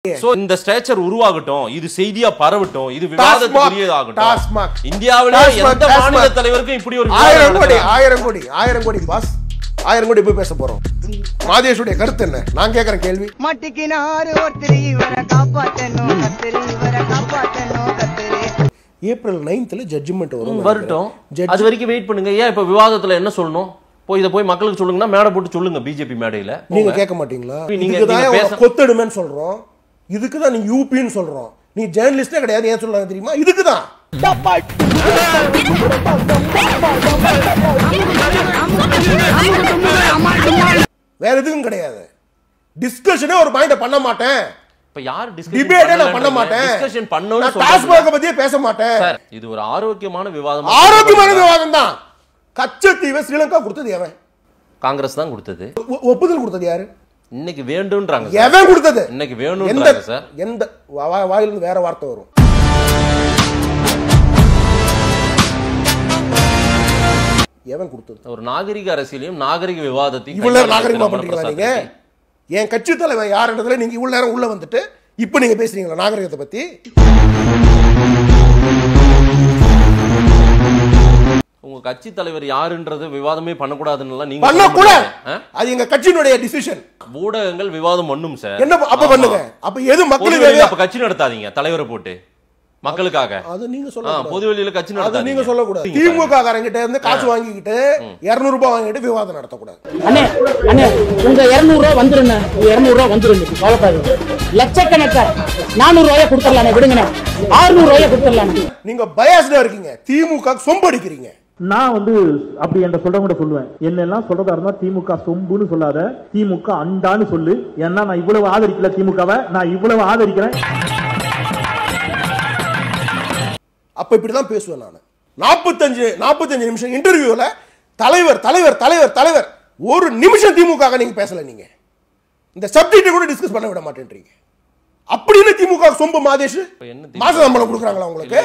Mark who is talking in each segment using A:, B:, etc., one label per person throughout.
A: So இந்த structure உருவாகட்டும், இது செய்தியா பரவட்டும், இது விவாதத்துக்குரியதாகட்டும். இந்தியாவிலே எந்த மாநில தலைவருக்கும் இப்படி ஒரு
B: 1000 கோடி பாஸ் 1000 கோடி போய் பேச போறோம். மாதேஷுடைய கருத்து என்ன? நான் கேக்குறேன் கேள்வி.
C: மட்டிக்கினாரு ஒருத்தர் இவரை காப்பாத்தணும் கத்திரி இவரை காப்பாத்தணும் கத்திரி.
B: ஏப்ரல் 9th ஜட்ஜ்மென்ட்
A: வரட்டும். அது வரைக்கும் வெயிட் பண்ணுங்க. ஏன் இப்ப விவாதத்துல என்ன சொல்லணும்? போய் மக்களுக்கு சொல்லுங்கன்னா மேடை போட்டு சொல்லுங்க. பிஜேபி மேடையில நீங்க
B: கேட்க மாட்டீங்களா? நீங்க கொத்தடுமேன்னு சொல்றோம், இதுக்குதான் நீங்க யூபின்னு சொல்றோம். நீ ஜேர்னலிஸ்டே கிடையாது, ஏன் சொல்றாங்க தெரியுமா? இதுக்குதான். வேற எதுவும் கிடையாது. டிஸ்கஷனே ஒரு பாயிண்ட பண்ண மாட்டேன்.
A: இப்ப யார்
B: டிபேட்டே நான் பண்ண மாட்டேன்.
A: டிஸ்கஷன் பண்ணனும்
B: நான் டாஸ்மார்க்க பத்தியே பேச மாட்டேன்.
A: சார், இது ஒரு ஆரோக்கியமான விவாதம்.
B: ஆரோக்கியமான விவாதம் தான். கச்சத்தீவை ஸ்ரீலங்கா கொடுத்தது எவன்?
A: காங்கிரஸ் தான் கொடுத்தது.
B: ஒப்புதல் கொடுத்தது யாரு?
A: இன்னைக்கு வேண்டும்ன்றாங்க.
B: எவன் கொடுத்தது?
A: இன்னைக்கு வேணும்ன்றாங்க சார்.
B: எந்த வாயிலிருந்து வேற வார்த்தை வரும்? எவன் கொடுத்தது?
A: ஒரு நாகரிக அரசியலையும் நாகரிக விவாதத்தையும்
B: இவ்வளவு நாகரிகமா பண்றீங்களா நீங்க? என் கட்சி தலைவர் யாருன்றதுல நீங்க இவ்வளவு நேரம் உள்ள வந்துட்டு இப்ப நீங்க பேசுறீங்களா நாகரிகத்தை பத்தி?
A: உங்க கட்சி தலைவர் யாருன்றது விவாதமே பண்ணக்கூடாதுன்னு நீங்க
B: பண்ணக்கூடாது. அது எங்க கட்சியினுடைய டிசிஷன்.
A: ஊடகங்கள் விவாதம் பண்ணும் சார்.
B: என்ன அப்ப பண்ணுங்க. அப்ப எது மக்களுக்கு
A: அப்ப கட்சி நடத்தாதீங்க தலைவரை போட்டு மக்களுக்காக.
B: அது நீங்க சொல்லக்கூடாது.
A: பொது வெளியில கட்சி நடத்தாதீங்க.
B: நீங்க சொல்லக்கூடாது. திமுக காரங்கிட்ட இருந்து காசு வாங்கிக்கிட்டு 200 ரூபாய் வாங்கிட்டு விவாதம் நடத்தக்கூடாது.
D: அண்ணே அண்ணே உங்க 200 ரூபாய் வந்துருங்க. 200 ரூபாய் வந்துருங்க. கவலைப்படாதீங்க. லட்சக்கணக்கா 400 ரூபாய் கொடுத்துடலானே, விடுங்கண்ணே. 600 ரூபாய் கொடுத்துடலானே.
B: நீங்க பயாஸ்டா இருக்கீங்க. திமுக சொம்படிக்கிறீங்க.
E: நான் அப்படி என்ற சொல்றவங்க சொல்லுவேன், என்னெல்லாம் சொல்றதா இருந்தா திமுக சொம்புன்னு சொல்லாத, திமுக அண்டான்னு சொல்லு. ஏன்னா நான் இவ்வளவு ஆதரிக்கல திமுகவை, நான் இவ்வளவு ஆதரிக்கிறேன்.
B: அப்ப இப்படிதான் பேசுவேன் நான். 45 நிமிஷம் இன்டர்வியூல தலைவர் தலைவர் தலைவர் தலைவர் ஒரு நிமிஷம் திமுக நீங்க பேசல. நீங்க இந்த சப்ஜெக்ட் கூட டிஸ்கஸ் பண்ண விட மாட்டேன்றீங்க. அப்படின்னு திமுக சொம்பு மாதேஷ் மாச சம்பளம் கொடுக்குறாங்களா உங்களுக்கு?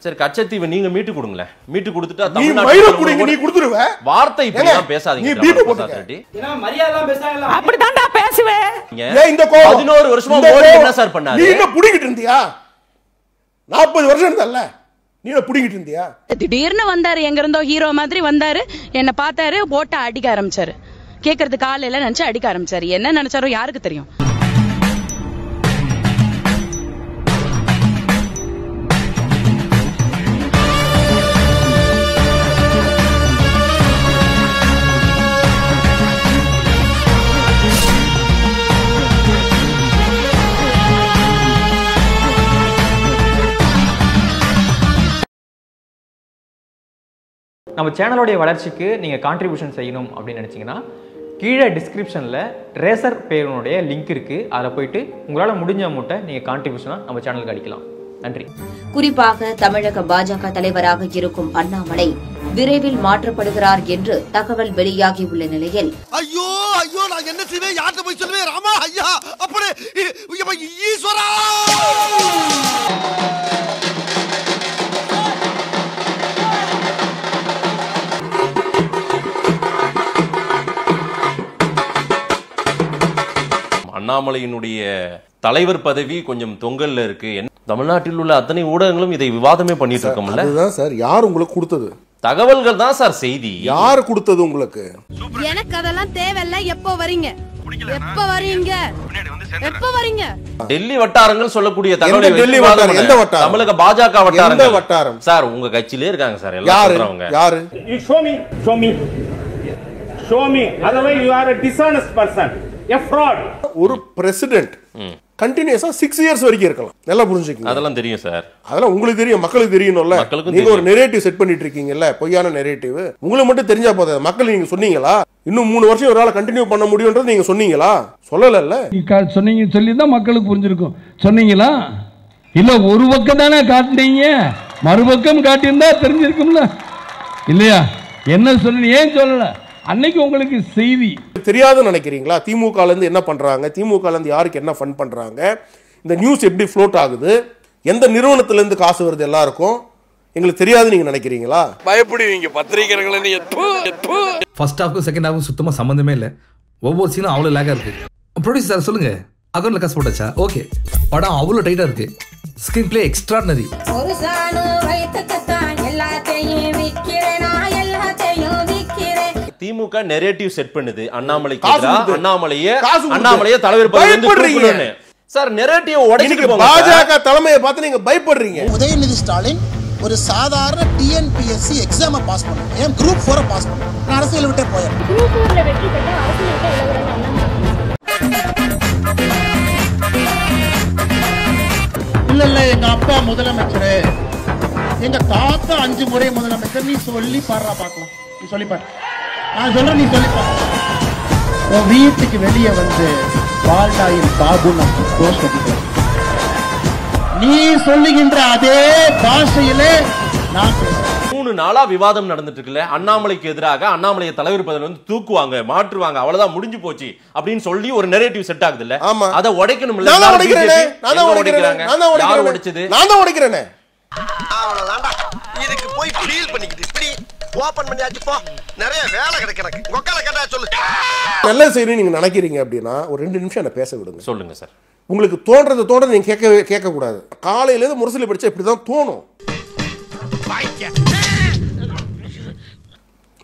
A: சரி, கச்சத்தீவை நீங்க மீட்டு கொடுங்களேன். மீட்டு கொடுத்துட்டா
B: நீ மயிர குடிங்க, நீ கொடுத்துருவ.
A: வார்த்தை இப்படிலாம் பேசாதீங்க.
B: நீ பீப் போட்டுட்ட.
D: ஏன்னா மரியாதைலாம் பேசாங்களா? அப்படி தான்டா பேசுவேன்.
B: ஏன் இந்த கோவம்?
A: 11 வருஷமா மோடி என்ன சார் பண்ணாரு?
B: நீ என்ன புடிங்கிட்டு இருந்தியா? 40 வருஷம் இருந்தல்ல, நீ என்ன புடிங்கிட்டு இருந்தியா?
F: திடீர்னு வந்தாரு, எங்க இருந்தோ ஹீரோ மாதிரி வந்தாரு. என்ன பார்த்தாரு, போட்ட அடிக்க ஆரம்பிச்சாரு. கேக்குறதுக்கு ஆள் எல்லாம் நினைச்சு அடிக்க ஆரம்பிச்சாரு. என்ன நினைச்சாரோ யாருக்கு தெரியும்?
G: நம்ம சேனலோடைய வளர்ச்சிக்கு நீங்கள் கான்ட்ரிபியூஷன் செய்யணும் அப்படின்னு நினச்சிங்கன்னா கீழே டிஸ்கிரிப்ஷனில் ரேசர் பேருனுடைய லிங்க் இருக்குது. அதில் போயிட்டு உங்களால் முடிஞ்ச அமௌண்ட்டை நீங்கள் கான்ட்ரிபியூஷனாக நம்ம சேனலுக்கு அளிக்கலாம். நன்றி.
H: குறிப்பாக தமிழக பாஜக தலைவராக இருக்கும் அண்ணாமலை விரைவில் மாற்றப்படுகிறார் என்று தகவல் வெளியாகியுள்ள நிலையில்
I: ஐயோ ஐயோ நான் என்ன செய்வேன், யார்கிட்ட போய் சொல்லுவேன்? ராமா ஐயா அப்படி ஈஸ்வரா.
A: அண்ணாமலையினுடைய தலைவர் பதவி கொஞ்சம் தொங்கல்ல இருக்கு. தமிழ்நாட்டில் உள்ள அத்தனை ஊடகங்களும் இதை விவாதமே பண்ணிட்டு இருக்கோம்ல.
B: அதுதான் சார். யார் உங்களுக்கு கொடுத்தது?
A: தகவல்கள் தான் சார் செய்தி.
B: யார் கொடுத்தது உங்களுக்கு?
F: எனக்கு அதெல்லாம் தேவையில்ல. எப்போ வரீங்க? எப்ப வரீங்க? எப்ப வரீங்க?
A: டெல்லி வட்டாரங்கள் சொல்லக்கூடிய தகவலை
B: டெல்லி வட்டாரம் எந்த வட்டாரம்?
A: தமிழக பாஜக வட்டாரம்.
B: எந்த வட்டாரம்
A: சார்? உங்க கட்சியிலே இருக்காங்க சார் எல்லாம் சொல்றவங்க.
B: யாரு?
E: Show me. Otherwise you are a dishonest person. A fraud.
B: ஒரு பிரசிடென்ட் கண்டினியூஸா 6 இயர்ஸ் வரைக்கும் இருக்கலாம். நல்லா புரிஞ்சுக்கங்க.
A: அதெல்லாம் தெரியும் சார்.
B: அதெல்லாம் உங்களுக்கு தெரியும், மக்களுக்கு தெரியணும்ல. நீங்க ஒரு நெரேட்டிவ் செட் பண்ணிட்டு இருக்கீங்கல்ல, பொய்யான நெரேட்டிவ். உங்களுக்கு மட்டும் தெரிஞ்சா போதாது. மக்கள் நீங்க சொன்னீங்களா இன்னும் 3 வருஷம் ஒரு ஆளை கண்டினியூ பண்ண முடியும்ன்றது நீங்க சொன்னீங்களா? சொல்லல.
J: சொன்னீங்க, சொல்லி தான் மக்களுக்கு புரிஞ்சிருக்கும். சொன்னீங்களா? இல்ல ஒரு பக்கம் தானே காட்டினீங்க, மறுபக்கம் காட்டியிருந்தா தெரிஞ்சிருக்கும்ல இல்லையா? என்ன சொன்னீங்க, ஏன் சொல்லல? அன்னைக்கு உங்களுக்கு செய்தி
B: தெரியாதுன்னு நினைக்கிறீங்களா? திமுக இருந்து என்ன பண்றாங்க, திமுக இருந்து யாருக்கு என்ன ஃபண்ட் பண்றாங்க, இந்த நியூஸ் எப்படி ஃப்ளோட் ஆகுது, எந்த நிறுவனத்திலிருந்து காசு வருது எல்லாருக்கும், எங்களுக்கு தெரியாது நீங்க நினைக்கிறீங்களா?
K: பயப்படுவீங்க பத்திரிகையாளர்களே.
L: ஃபர்ஸ்ட் ஹாஃப்க்கும் செகண்ட் ஹாஃப்க்கும் சுத்தமா சம்பந்தமே இல்லை. ஒவ்வொரு சீனும் அவ்வளோ லேகா இருக்கு. ப்ரொடியூசர் சார் சொல்லுங்க, அக்கௌண்ட்ல காசு போட்டாச்சா? ஓகே, படம் அவ்வளோ டைட்டா இருக்கு. Screen play extraordinary.
M: ஒரு சாணு வைத்துக்கத்தான் எல்லாத்தையும் விக்கிறேனா, எல்லாத்தையும் விக்கிறேன்.
A: திமுக நெரேட்டிவ் செட் பண்ணுது. அண்ணாமலையே தலைவர் பதவியிலிருந்து சார் நெரேட்டிவ் உடைச்சிட்டு போங்க.
B: பாஜக தலைமையை பார்த்து நீங்க பயப்படுறீங்க.
N: உதயநிதி ஸ்டாலின் ஒரு சாதாரண டிஎன்பிஎஸ்சி எக்ஸாமை பாஸ் பண்ண, ஏன் குரூப் 4 பாஸ் பண்ண, நான் அரசியல் விட்டே போயேன்.
O: குரூப் 4ல வெற்றி பெற்ற அரசியல் விட்டே
N: இல்ல எங்க அப்பா முதலமைச்சர், எங்க தாத்தா 5 முறை முதலமைச்சர். நீ சொல்லி பாடுறா பாக்கலாம், நீ சொல்லி பாரு. நான் சொல்றேன், நீ சொல்லி பாரு. உன் வீட்டுக்கு வெளியே வந்து பால்டாயில் பாபு போஸ்ட் அடிக்கிறேன். நீ சொல்லுகின்ற அதே பாஷையிலே நான்
A: 3 நாளா விவாதம் நடந்துட்டு இருக்குல்ல. அண்ணாமலைக்கு எதிராக அண்ணாமலையை தலைவர் பதவியில வந்து தூக்குவாங்க, மாற்றுவாங்க, அவ்வளவுதான் முடிஞ்சு போச்சு அப்படின்னு சொல்லி ஒரு நெரேட்டிவ் செட் ஆகுது இல்ல. அதை உடைக்கணும் இல்ல.
B: நான் தான் உடைக்கிறேன்.
I: அவ்வளவுதான்டா. இதுக்கு போய் ஃபீல் பண்ணிக்கிட்டு இப்படி ஓபன் பண்ணியாச்சு போ. நிறைய வேலை கிடக்கு எனக்கு. உக்கால கேட்டா சொல்லு.
B: நல்ல செய்தி நீங்க நினைக்கிறீங்க அப்படின்னா ஒரு 2 நிமிஷம் என்ன பேச விடுங்க.
A: சொல்லுங்க சார்.
B: உங்களுக்கு தோன்றது நீங்க கேட்க கூடாது. காலையில இருந்து முரசொலி படிச்சா இப்படிதான் தோணும்.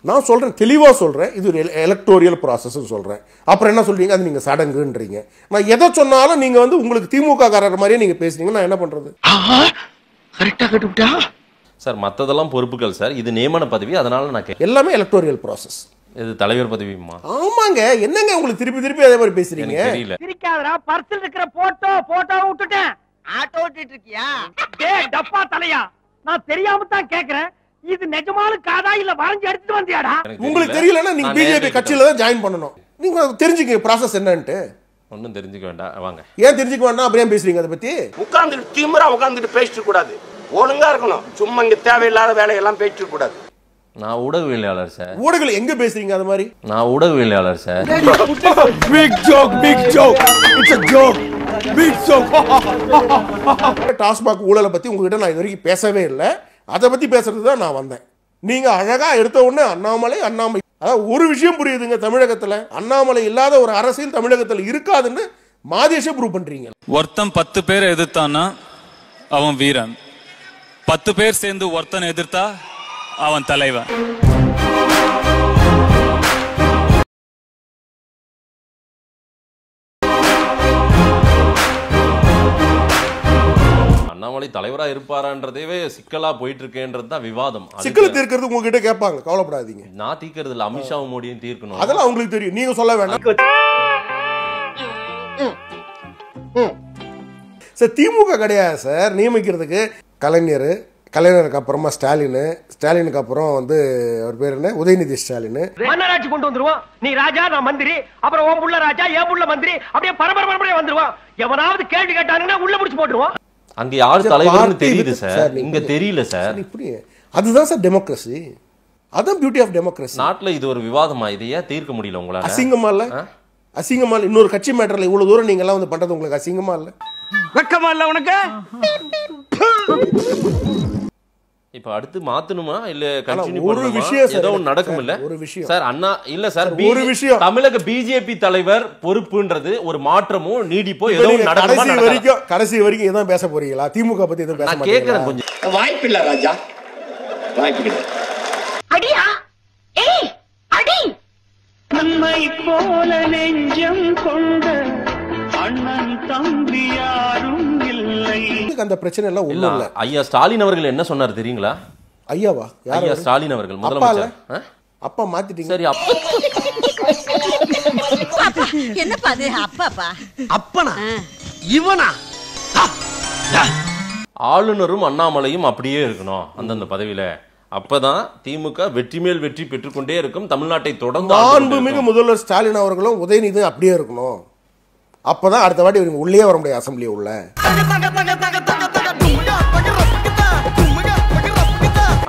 B: நான் சொல்றேன், தெளிவா சொல்றேன், இது ஒரு எலக்டோரியல் ப்ராசஸ் சொல்றேன். அப்புறம் என்ன சொல்றீங்க, அது நீங்க சடங்குன்றீங்க. நான் எதை சொன்னாலும் நீங்க வந்து உங்களுக்கு திமுக காரர் மாதிரியே நீங்க பேசுறீங்க. நான் என்ன பண்றது?
I: கரெக்டா கட்டுட்டா
A: சார். மத்ததெல்லாம் பொறுப்புகள் சார், இது நியமன பதவி. அதனால நான்
B: எல்லாமே எலக்டோரியல் ப்ராசஸ்.
A: இது தலைவர் பதவியுமா?
B: ஆமாங்க. என்னங்க உங்களுக்கு திருப்பி அதே மாதிரி பேசுறீங்க?
A: தெரியல.
D: சிரிக்காதடா, பர்ஸ்ல இருக்கிற போட்டோ விட்டுட்டேன். ஆட்டோ ஓட்டிட்டு இருக்கியா? டேய் டப்பா தலையா, நான் தெரியாம தான் கேக்குறேன். இது நிஜமான காதா இல்ல வரைஞ்சு எடுத்துட்டு வந்தியாடா?
B: உங்களுக்கு தெரியலன்னா நீங்க பிஜேபி கட்சியில தான் ஜாயின் பண்ணணும். நீங்க தெரிஞ்சுக்க ப்ராசஸ் என்னன்னு.
A: ஒன்னும் தெரிஞ்சுக்க வேண்டாம் வாங்க.
B: ஏன் தெரிஞ்சுக்க வேண்டாம்? அப்படியே பேசுறீங்க அதை பத்தி?
K: உட்கார்ந்துட்டு திமிரா உட்கார்ந்துட்டு பேசிட்டு கூடாது. ஒழுங்கா இருக்கணும். சும்மா இங்க தேவையில்லாத வேலையெல்லாம் பேசிட்டு கூடாது.
A: நான் ஊடகவியலாளர் சார்.
B: ஊடகங்கள் எங்க பேசுறீங்க அது மாதிரி?
A: நான் ஊடகவியலாளர் sir.
B: Big joke it's a joke. Big joke. TASMAC ஊழலை பத்தி உங்ககிட்ட நான் இது வரைக்கும் பேசவே இல்லை. அதை பத்தி பேசுறது தான் நான் வந்தேன். நீங்க அழகா எடுத்த உடனே அண்ணாமலை. அதாவது ஒரு விஷயம் புரியுதுங்க, தமிழகத்துல அண்ணாமலை இல்லாத ஒரு அரசியல் தமிழகத்துல இருக்காதுன்னு மாதேஷ ப்ரூவ் பண்றீங்க.
P: ஒருத்தன் 10 பேரை எதிர்த்தான்னா அவன் வீரன். 10 பேர் சேர்ந்து ஒருத்தனை எதிர்த்தா அவன் தலைவன்.
A: அண்ணாமலை தலைவரா இருப்பாரான்றதே சிக்கலா போயிட்டு இருக்கேன்றது தான் விவாதம்.
B: சிக்கல் தீர்க்கிறது உங்ககிட்ட கேட்பாங்க, கவலைப்படாதீங்க.
A: நான் தீர்க்கிறது இல்ல, அமித்ஷாவும் மோடியும் தீர்க்கணும்.
B: அதெல்லாம் உங்களுக்கு தெரியும், நீங்க சொல்ல வேண்டாம். சார் திமுக கிடையாது சார் நியமிக்கிறதுக்கு. கலைஞருக்கு அப்புறமா ஸ்டாலினுக்கு அப்புறம் வந்து அவர் பேர் என்ன, உதயநிதி ஸ்டாலின்.
D: மன்னராட்சி கொண்டு வந்துருவான். நீ ராஜா, நான் மந்திரி, அப்புறம் உன் புள்ள ராஜா, என் புள்ள மந்திரி, அப்படியே பரபரப்பா வந்துருவான். எவனாவது கேள்வி கேட்டாங்கன்னா உள்ள முடிச்சு போட்டுருவான்.
A: அங்க யார் தலைவர்னு தெரியுது சார், இங்க தெரியல சார்.
B: இப்படி அதுதான் சார் டெமோக்ரஸி. அதான் பியூட்டி ஆஃப் டெமோக்ரஸி.
A: நாட்டுல இது ஒரு விவாதமா? இதையே தீர்க்க முடியல உங்களால?
B: அசிங்கமா இல்ல? இன்னொரு கட்சி மேட்டர்ல இவ்வளவு தூரம் நீங்க எல்லாம் வந்து பண்றது உங்களுக்கு அசிங்கமா இல்ல?
D: வெக்கமா இல்ல உனக்கு?
A: இப்ப அடுத்து மாத்தணுமா இல்ல கண்டினியூ
B: ஒரு விஷயம்
A: ஏதோ நடக்கும் இல்ல?
B: ஒரு விஷயம்
A: சார் அண்ணா இல்ல சார்,
B: ஒரு விஷயம்
A: தமிழக பிஜேபி தலைவர் பொறுப்புன்றது ஒரு மாற்றமோ நீடிப்போ ஏதோ நடக்குமா?
B: கடைசி வரைக்கும் எதுவும் பேச போறீங்களா? திமுக பத்தி எதுவும் பேச
A: மாட்டீங்களா? நான் கேக்குறேன் கொஞ்சம்.
K: வாய்ப்பில்லை ராஜா, வாய்ப்பில்லை.
M: அடியா ஏய் அடி
D: நம்மை போல நெஞ்சம் கொண்ட அண்ணன் தம்பி யாரும் இல்லை.
B: அந்த பிரச்சனை எல்லாம் ஒண்ணும் இல்ல.
A: ஐயா ஸ்டாலின் அவர்கள் என்ன சொன்னார் தெரியுங்களா?
B: ஐயாவா?
A: ஐயா ஸ்டாலின் அவர்கள் முதலமைச்சர்.
B: அப்பா மாத்திட்டீங்க.
A: சரி
M: என்னப்பா அது? அப்பாப்பா
I: அப்பனா இவனா?
A: ஆளுநரும் அண்ணாமலையும் அப்படியே இருக்கணும் அந்தந்த பதவியில. அப்பதான் திமுக வெற்றி மேல் வெற்றி பெற்றுக்கொண்டே இருக்கும். தமிழ்நாட்டை தொடர்ந்து
B: மாண்புமிகு முதல்வர் ஸ்டாலின் அவர்களும் உதயநிதி அப்படியே இருக்கணும். அப்பதான் அடுத்த வாட்டி இவங்க உள்ளே வர முடியும் அசம்பிளி உள்ள.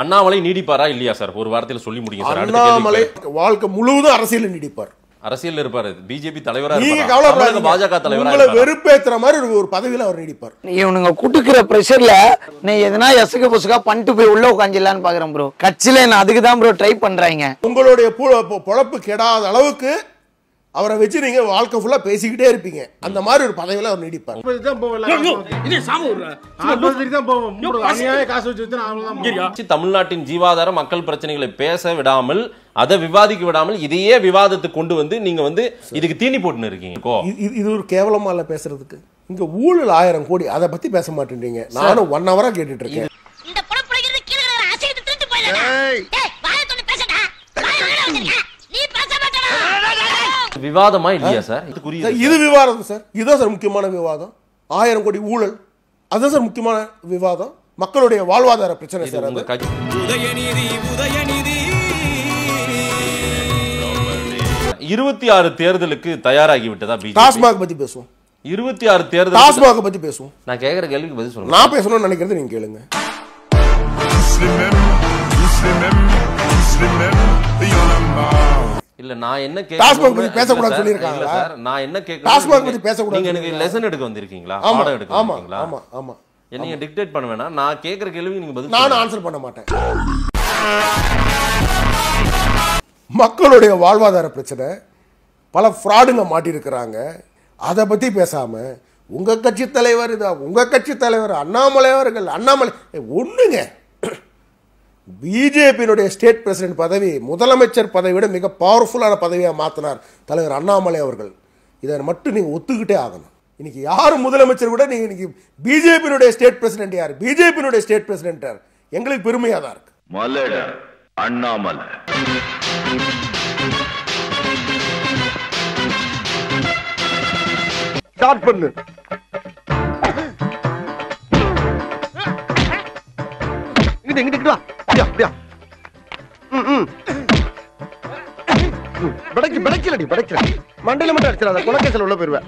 A: அண்ணாமலை நீடிப்பாரா இல்லையா சார்? ஒரு வாரத்தில் சொல்லி முடியும் சார்.
B: அண்ணாமலை வாழ்க்கை முழுவதும் அரசியல் நீடிப்பார்.
A: அரசியல் இருப்பாரு, பிஜேபி தலைவரா
B: நீங்க
A: இருப்பாரு,
B: கவலைப்படாதீங்க.
A: பாஜக தலைவரா
B: உங்களை
A: இருப்பாரு.
B: வெறுப்பேத்துற மாதிரி ஒரு பதவியில அவர் நீடிப்பார்.
Q: இவனுங்க குட்டுக்கிற பிரஷர்ல நீ எதனா எசுக பொசுகா பண்ணிட்டு போய் உள்ள உட்காந்துலான்னு பாக்குறேன் ப்ரோ. கட்சியில நான் அதுக்கு தான் ப்ரோ ட்ரை பண்றாங்க.
B: உங்களுடைய பொழப்பு கெடாத அளவுக்கு அவரை வச்சு நீங்க வாழ்க்கை ஃபுல்லா பேசிக்கிட்டே இருப்பீங்க. அந்த மாதிரி ஒரு பதவியில அவர் நீடிப்பார்.
A: தமிழ்நாட்டின் ஜீவாதார மக்கள் பிரச்சனைகளை பேச விடாமல், அதை விவாதிக்க விடாமல், இதையே விவாதத்துக்கு கொண்டு வந்து நீங்க வந்து இதுக்கு தீனி போட்டுன்னு இருக்கீங்க.
B: இது ஒரு கேவலமா இல்ல பேசுறதுக்கு. இங்க ஊழல் 1000 கோடி, அதை பத்தி பேச மாட்டேன்றீங்க. நானும் 1 hour கேட்டுட்டு இருக்கேன்.
A: விவாதமா இல்லையா சார்?
B: இது விவாதம் சார். இதுதான் சார் முக்கியமான விவாதம். 1000 கோடி ஊழல், அதுதான் சார் முக்கியமான விவாதம். மக்களுடைய வாழ்வாதார பிரச்சனை சார்.
A: 26 தேர்தலுக்கு தயாராகி விட்டதா பிஜேபி?
B: டாஸ்மாக் பத்தி பேசுவோம்.
A: 26 தேர்தல்
B: டாஸ்மாக் பத்தி பேசுவோம்.
A: நான் கேக்குற கேள்விக்கு பதில் சொல்லுங்க.
B: நான் பேசணும்னு நினைக்கிறது நீங்க கேளுங்க.
A: இல்ல நான் என்ன
B: டாஸ்மாக் பத்தி பேச கூடாது சொல்லிருக்காங்க
A: சார். நான் என்ன கேக்குறேன்,
B: டாஸ்மாக் பத்தி பேச கூடாது.
A: நீங்க எனக்கு லெசன் எடுக்க வந்திருக்கீங்களா? பாடம் எடுக்க வந்திருக்கீங்களா?
B: ஆமா ஆமா.
A: நீங்க டிக்டேட் பண்ண வேணாம். நான் கேக்குற கேள்விக்கு நீங்க பதில்
B: நான் ஆன்சர் பண்ண மாட்டேன். மக்களுடைய வாழ்வாதார பிரச்சனை, பல ஃப்ராடுங்க மாட்டிருக்கிறாங்க. அதை பத்தி பேசாம உங்க கட்சி தலைவர் இதா, உங்க கட்சி தலைவர் அண்ணாமலை அவர்கள், அண்ணாமலை ஒண்ணுங்க. பிஜேபியினுடைய ஸ்டேட் பிரசிடென்ட் பதவி முதலமைச்சர் பதவியை விட மிக பவர்ஃபுல்லான பதவியாக மாற்றினார் தலைவர் அண்ணாமலை அவர்கள். இதை மட்டும் நீங்க ஒத்துக்கிட்டே ஆகணும். இன்னைக்கு யார் முதலமைச்சர் கூட நீங்க இன்னைக்கு பிஜேபியினுடைய ஸ்டேட் பிரசிடென்ட் யார், பிஜேபியினுடைய ஸ்டேட் பிரசிடென்ட் யார், எங்களுக்கு பெருமையா தான் இருக்கு.
R: மலட அண்ணாமலை
I: ஸ்டார்ட் பண்ணு. இங்கிட்டு வா. அப்படியா படைக்கலடி படைக்கல. மண்டையில மட்டும் அடிச்சிடாத, குலக்கேசல் உள்ள போயிருவேன்.